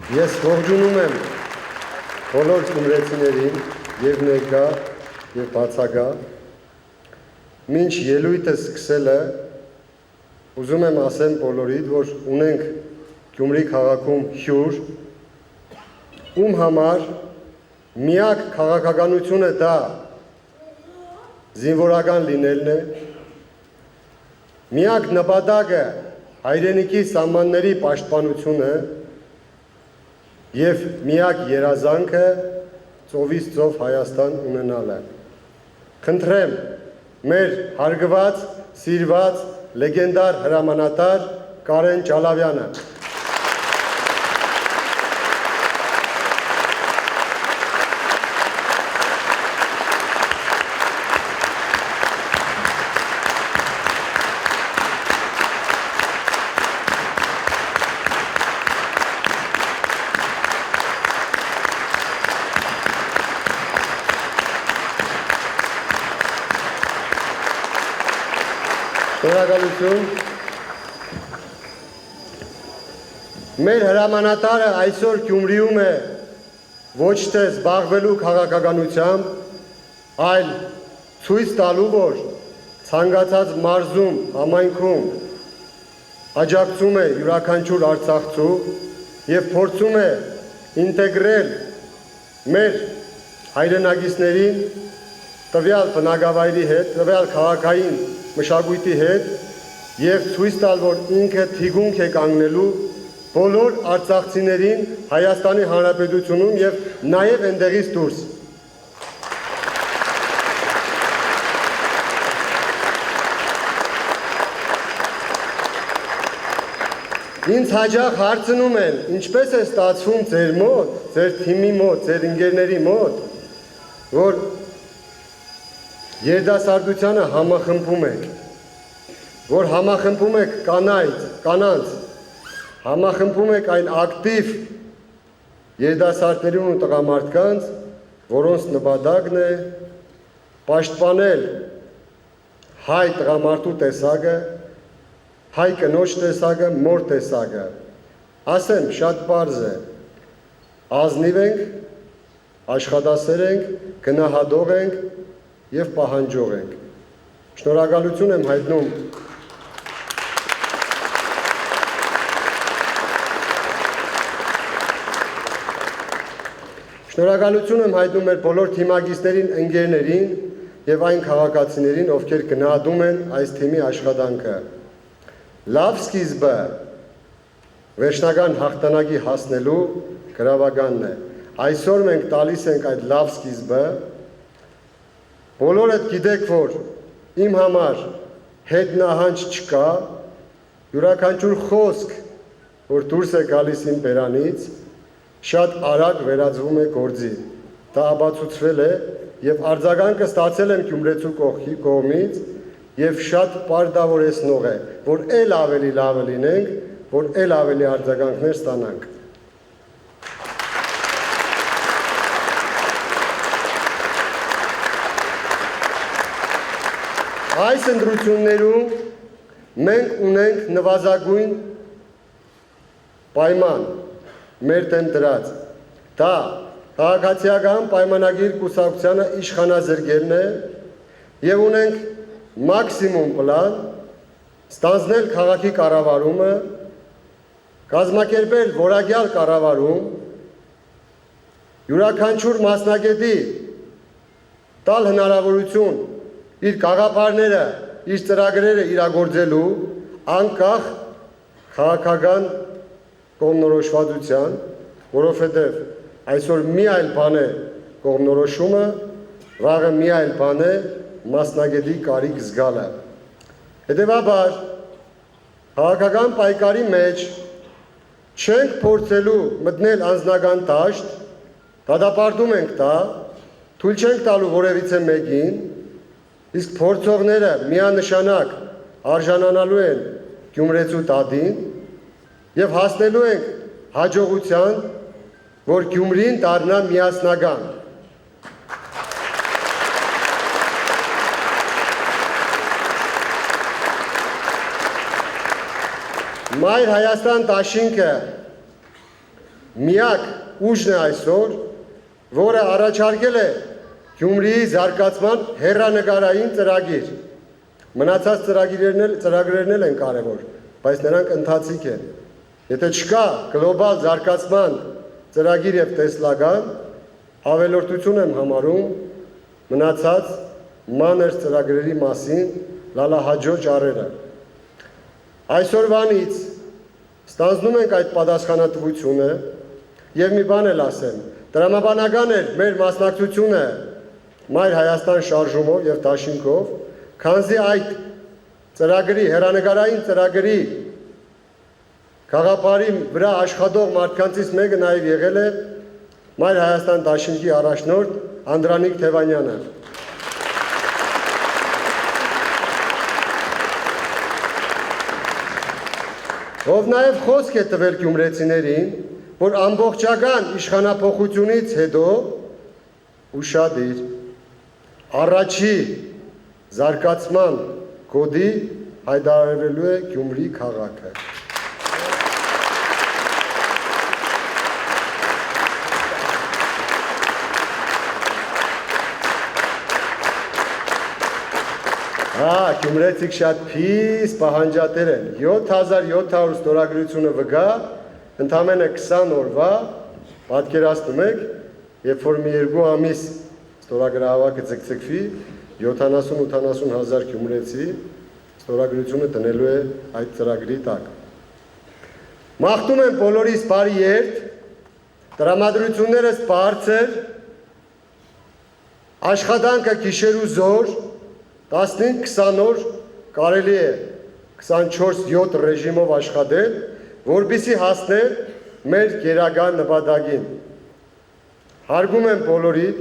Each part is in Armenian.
Ես ողջունում եմ բոլոր գյումրեցիներին եւ ներկա եւ բացակա։ Մինչ ելույթը սկսելը ուզում եմ ասեմ բոլորիդ, որ ունենք Գյումրի քաղաքում հյուր, ում համար միակ քաղաքականությունը դա զինվորական լինելն է, միակ նպատակը հայրենիքի սահմանների պաշտպանությունը եւ միակ երազանքը ծովից ծով Հայաստան ունենալը։ Խնդրեմ մեր հարգված, սիրված, լեգենդար հրամանատար Կարեն Ճալավյանը։ Շնորհակալություն։ Մեր հրամանատարը այսօր Գյումրիում է ոչ թե զբաղվելու քաղաքականությամբ, այլ ցույց տալու, որ ցանկացած մարզում, համայնքում աջակցում է յուրաքանչյուր արցախցու եւ փորձում է ինտեգրել մեր հայրենակիցներին տվյալ բնակավայրի հետ, տվյալ քաղաքային մշակույթի հետ եւ ցույց տալ, որ ինքը թիգունք է կանգնելու բոլոր արցախցիներին Հայաստանի Հանրապետությունում եւ նաեւ այնտեղից դուրս։ Ինձ հաճախ հարցնում են, ինչպես է ստացվում ձեր մոտ, ձեր թիմի մոտ, ձեր ընկերների մոտ, որ երիտասարդությանը համախմբում եք, որ համախմբում եք կանանց, համախմբում եք այն ակտիվ երիտասարդներին ու տղամարդկանց, որոնց նպատակն է պաշտպանել հայ տղամարդու տեսակը, հայ կնոջ տեսակը, մոր տեսակը։ Ասեմ, շատ պարզ է, ազնիվ ենք, աշխատասեր ենք, գնահատող ենք եւ պահանջող ենք։ Շնորհակալություն եմ հայտնում մեր բոլոր թիմակիցներին, ընկերներին եւ այն քաղաքացիներին, ովքեր գնահատում են այս թիմի աշխատանքը։ Լավ սկիզբը վերջնական հաղթանակի հասնելու գրավականն է։ Այսօր մենք տալիս ենք այդ լավ սկիզբը։ Բոլորդ գիտեք, որ իմ համար հետ նահանջ չկա, յուրաքանչյուր խոսք, որ դուրս է գալիս իմ բերանից, շատ արագ վերածվում է գործի։ Դա ապացուցվել է եւ արձագանքը ստացել եմ գյումրեցու կողմից եւ շատ պարտավորեցնող է, որ ել ավելի լավը լինենք, որ ել ավելի արձագանքներ ստանանք։ Այս ընտրություններում մենք ունենք նվազագույն պայման մեր դեմ դրած։ Դա քաղաքացիական պայմանագիր կուսակցությանը իշխանազրկելն է եւ ունենք մաքսիմում պլան ստանձնել քաղաքի կառավարումը, կազմակերպել որակյալ կառավարում, յուրաքանչյուր մասնագետի տալ հնարավորություն իր գաղափարները, իր ծրագրերը իրագործելու անկախ քաղաքական կողմնորոշվածության, որովհետև այսօր մի այլ բան է կողմնորոշումը, վաղը մի այլ բան է մասնագետի կարիք զգալը։ Հետևաբար, քաղաքական պայքարի մեջ չենք փորձելու մտնել անձնական դաշտ, դատապարտում ենք դա, թույլ չենք տալու որևիցե մեկին, իսկ փորձողները միանշանակ արժանանալու են Գյումրեցու տատին եւ հասնելու ենք հաջողության, որ Գյումրին դառնա միասնական։ Մայր Հայաստան դաշինքը միակ ուժն է այսօր, որը առաջարկել է Գյումրիի զարգացման հեռանկարային ծրագիր։ Մնացած ծրագրերն էլ են կարևոր, բայց նրանք ընթացիկ են։ Եթե չկա գլոբալ զարգացման ծրագիր եւ տեսլական, ավելորդություն եմ համարում մնացած մանր ծրագրերի մասին լալահաջո ճառերը։ Այսօրվանից ստանձնում ենք այդ պատասխանատվությունը եւ մի բան էլ ասեմ, տրամաբանական էր մեր մասնակցությունը Մայր Հայաստան շարժումով եւ դաշինքով, քանզի այդ ծրագրի, հեռանկարային ծրագրի գաղափարի վրա աշխատող մարդկանցից մեկը նաեւ եղել է Մայր Հայաստան դաշինքի առաջնորդ Անդրանիկ Թևանյանը։ Ով նաև խոսք է տվել գյումրեցիներին, որ ամբողջական իշխանափոխությունից հետո ուշադիր առաջի զարգացման կոդի հայտարարվելու է Գյումրի քաղաքը։ Գյումրեցիք շատ փիս պահանջատեր են, 7700 ստորագրությունը վգա, ընդամենը 20 օրվա, պատկերացնում եք, երբ որ մի 2 ամիս ստորագրահավաքը ձգձգվի, 70-80 հազար գյումրեցի ստորագրությունը տնելու է այդ ծրագրի տակ։ Մաղթում եմ բոլորիս բարի երթ, տրամադրություններս բարձր, աշխատանքը գիշերու զոր, 15-20 օր կարելի է 24/7 ռեժիմով աշխատել, որպեսզի հասնել մեր գերագա նպատակին։ Հարգում եմ բոլորիդ,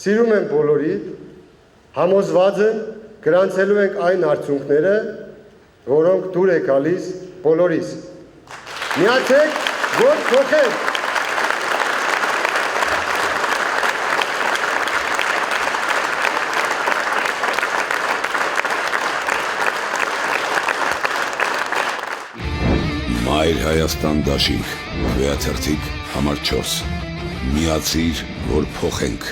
սիրում եմ բոլորիդ, համոզված եմ գրանցելու ենք այն արդյունքները, որոնք դուր է գալիս բոլորիս։ Միացեք, որ փոխենք։ Մայր Հայաստան դաշինք, վեաթերթիկ համար 4, միացիր, որ փոխենք։